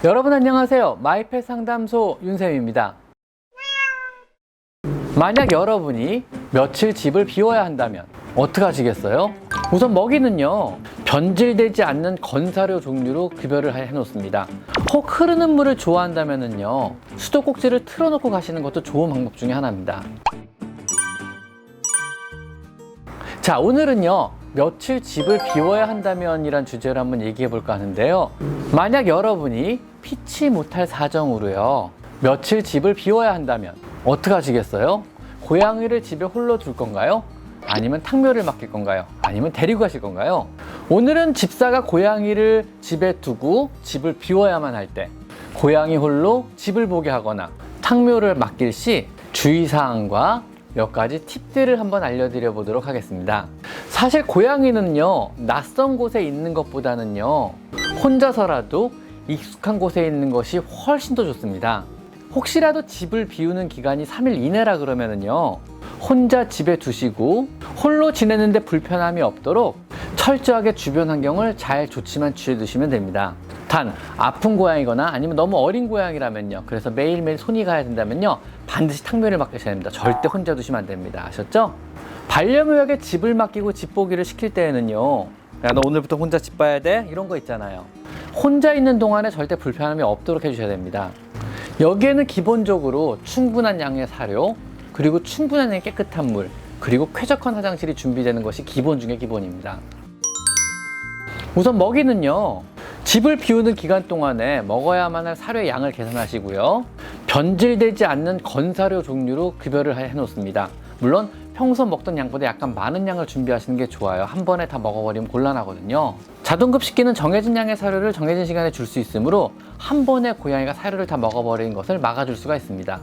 여러분 안녕하세요. 마이펫 상담소 윤쌤입니다. 만약 여러분이 며칠 집을 비워야 한다면 어떻게 하시겠어요? 우선 먹이는요, 변질되지 않는 건사료 종류로 급여를 해놓습니다. 혹 흐르는 물을 좋아한다면요, 수도꼭지를 틀어놓고 가시는 것도 좋은 방법 중에 하나입니다. 자, 오늘은요, 며칠 집을 비워야 한다면 이란 주제로 한번 얘기해 볼까 하는데요. 만약 여러분이 피치 못할 사정으로요, 며칠 집을 비워야 한다면 어떻게 하시겠어요? 고양이를 집에 홀로 둘 건가요? 아니면 탕묘를 맡길 건가요? 아니면 데리고 가실 건가요? 오늘은 집사가 고양이를 집에 두고 집을 비워야만 할 때, 고양이 홀로 집을 보게 하거나 탕묘를 맡길 시 주의사항과 몇 가지 팁들을 한번 알려드려 보도록 하겠습니다. 사실 고양이는요, 낯선 곳에 있는 것보다는요, 혼자서라도 익숙한 곳에 있는 것이 훨씬 더 좋습니다. 혹시라도 집을 비우는 기간이 3일 이내라 그러면은요, 혼자 집에 두시고 홀로 지내는데 불편함이 없도록 철저하게 주변 환경을 잘 좋지만 취해 두시면 됩니다. 단 아픈 고양이거나 아니면 너무 어린 고양이라면요, 그래서 매일매일 손이 가야 된다면요, 반드시 탕묘를 맡기셔야 됩니다. 절대 혼자 두시면 안 됩니다. 아셨죠? 반려묘에게 집을 맡기고 집보기를 시킬 때에는요, 야, 너 오늘부터 혼자 집 봐야 돼? 이런 거 있잖아요. 혼자 있는 동안에 절대 불편함이 없도록 해주셔야 됩니다. 여기에는 기본적으로 충분한 양의 사료, 그리고 충분한 양의 깨끗한 물, 그리고 쾌적한 화장실이 준비되는 것이 기본 중에 기본입니다. 우선 먹이는요, 집을 비우는 기간 동안에 먹어야만 할 사료의 양을 계산하시고요, 변질되지 않는 건사료 종류로 급여를 해놓습니다. 물론 평소 먹던 양보다 약간 많은 양을 준비하시는 게 좋아요. 한 번에 다 먹어버리면 곤란하거든요. 자동급식기는 정해진 양의 사료를 정해진 시간에 줄 수 있으므로 한 번에 고양이가 사료를 다 먹어버리는 것을 막아줄 수가 있습니다.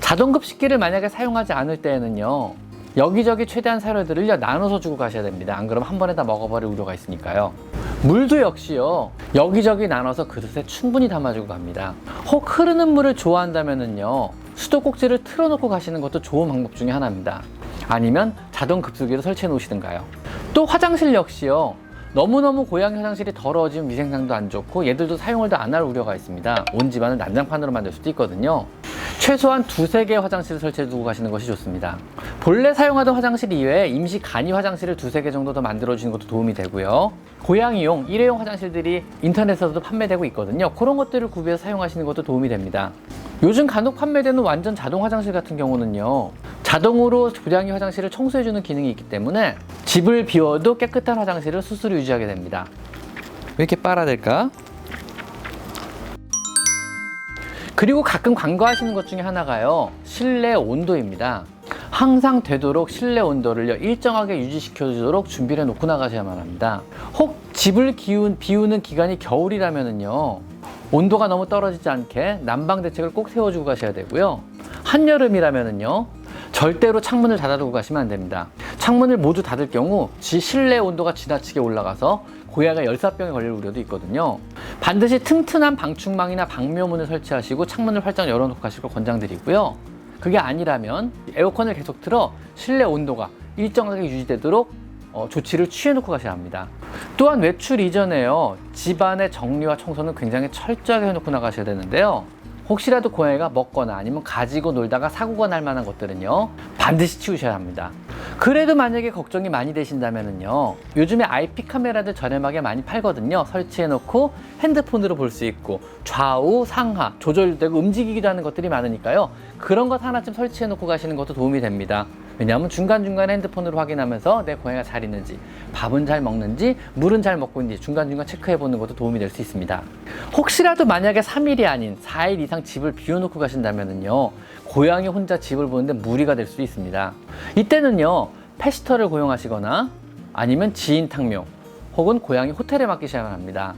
자동급식기를 만약에 사용하지 않을 때에는요, 여기저기 최대한 사료들을 나눠서 주고 가셔야 됩니다. 안 그러면 한 번에 다 먹어버릴 우려가 있으니까요. 물도 역시요, 여기저기 나눠서 그릇에 충분히 담아주고 갑니다. 혹 흐르는 물을 좋아한다면요, 수도꼭지를 틀어놓고 가시는 것도 좋은 방법 중에 하나입니다. 아니면 자동급수기를 설치해 놓으시든가요. 또 화장실 역시요, 너무너무 고양이 화장실이 더러워지면 위생상도 안 좋고 얘들도 사용을 더 안 할 우려가 있습니다. 온 집안을 난장판으로 만들 수도 있거든요. 최소한 2~3개의 화장실을 설치해 두고 가시는 것이 좋습니다. 본래 사용하던 화장실 이외에 임시 간이 화장실을 2~3개 정도 더 만들어 주시는 것도 도움이 되고요. 고양이용 일회용 화장실들이 인터넷에서도 판매되고 있거든요. 그런 것들을 구비해서 사용하시는 것도 도움이 됩니다. 요즘 간혹 판매되는 완전 자동 화장실 같은 경우는요, 자동으로 고양이 화장실을 청소해주는 기능이 있기 때문에 집을 비워도 깨끗한 화장실을 스스로 유지하게 됩니다. 왜 이렇게 빨아댈까? 그리고 가끔 간과하시는 것 중에 하나가요, 실내 온도입니다. 항상 되도록 실내 온도를요, 일정하게 유지시켜주도록 준비를 해놓고 나가셔야만 합니다. 혹 집을 비우는 기간이 겨울이라면요, 온도가 너무 떨어지지 않게 난방 대책을 꼭 세워주고 가셔야 되고요. 한여름이라면요, 절대로 창문을 닫아두고 가시면 안 됩니다. 창문을 모두 닫을 경우 실내 온도가 지나치게 올라가서 고양이가 열사병에 걸릴 우려도 있거든요. 반드시 튼튼한 방충망이나 방묘문을 설치하시고 창문을 활짝 열어놓고 가실 걸 권장드리고요. 그게 아니라면 에어컨을 계속 틀어 실내 온도가 일정하게 유지되도록 조치를 취해놓고 가셔야 합니다. 또한 외출 이전에요, 집안의 정리와 청소는 굉장히 철저하게 해놓고 나가셔야 되는데요. 혹시라도 고양이가 먹거나 아니면 가지고 놀다가 사고가 날 만한 것들은요, 반드시 치우셔야 합니다. 그래도 만약에 걱정이 많이 되신다면요, 요즘에 IP 카메라들 저렴하게 많이 팔거든요. 설치해놓고 핸드폰으로 볼 수 있고 좌우 상하 조절되고 움직이기도 하는 것들이 많으니까요, 그런 것 하나쯤 설치해놓고 가시는 것도 도움이 됩니다. 왜냐하면 중간중간에 핸드폰으로 확인하면서 내 고양이가 잘 있는지, 밥은 잘 먹는지, 물은 잘 먹고 있는지 중간중간 체크해보는 것도 도움이 될 수 있습니다. 혹시라도 만약에 3일이 아닌 4일 이상 집을 비워놓고 가신다면요, 고양이 혼자 집을 보는데 무리가 될 수 있습니다. 이때는요, 펫시터를 고용하시거나 아니면 지인 탕묘 혹은 고양이 호텔에 맡기셔야만 합니다.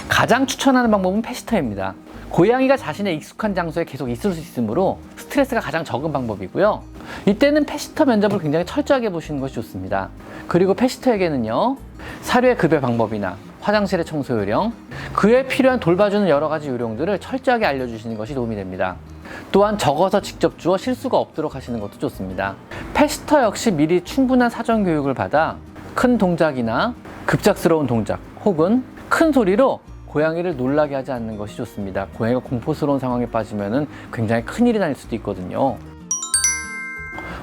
가장 추천하는 방법은 펫시터입니다. 고양이가 자신의 익숙한 장소에 계속 있을 수 있으므로 스트레스가 가장 적은 방법이고요. 이때는 펫시터 면접을 굉장히 철저하게 보시는 것이 좋습니다. 그리고 펫시터에게는요, 사료의 급여 방법이나 화장실의 청소 요령, 그에 필요한 돌봐주는 여러 가지 요령들을 철저하게 알려주시는 것이 도움이 됩니다. 또한 적어서 직접 주어 실수가 없도록 하시는 것도 좋습니다. 펫시터 역시 미리 충분한 사전 교육을 받아 큰 동작이나 급작스러운 동작 혹은 큰 소리로 고양이를 놀라게 하지 않는 것이 좋습니다. 고양이가 공포스러운 상황에 빠지면 굉장히 큰일이 날 수도 있거든요.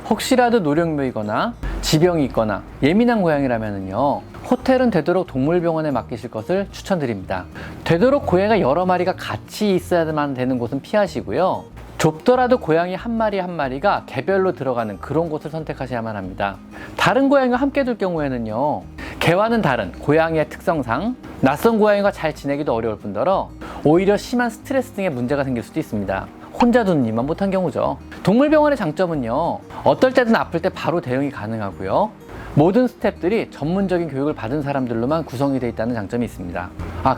혹시라도 노령묘이거나 지병이 있거나 예민한 고양이라면요, 호텔은 되도록 동물병원에 맡기실 것을 추천드립니다. 되도록 고양이가 여러 마리가 같이 있어야만 되는 곳은 피하시고요. 좁더라도 고양이 한 마리 한 마리가 개별로 들어가는 그런 곳을 선택하셔야만 합니다. 다른 고양이와 함께 둘 경우에는요, 개와는 다른 고양이의 특성상 낯선 고양이가 잘 지내기도 어려울 뿐더러 오히려 심한 스트레스 등의 문제가 생길 수도 있습니다. 혼자 두는 일만 못한 경우죠. 동물병원의 장점은요, 어떨 때든 아플 때 바로 대응이 가능하고요, 모든 스태프들이 전문적인 교육을 받은 사람들로만 구성이 되어 있다는 장점이 있습니다.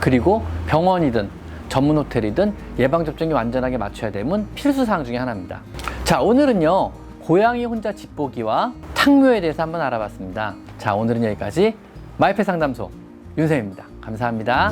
그리고 병원이든 전문 호텔이든 예방접종이 완전하게 맞춰야 되는 필수사항 중에 하나입니다. 자, 오늘은요, 고양이 혼자 집 보기와 탕묘에 대해서 한번 알아봤습니다. 자, 오늘은 여기까지 마이펫 상담소 윤쌤입니다. 감사합니다.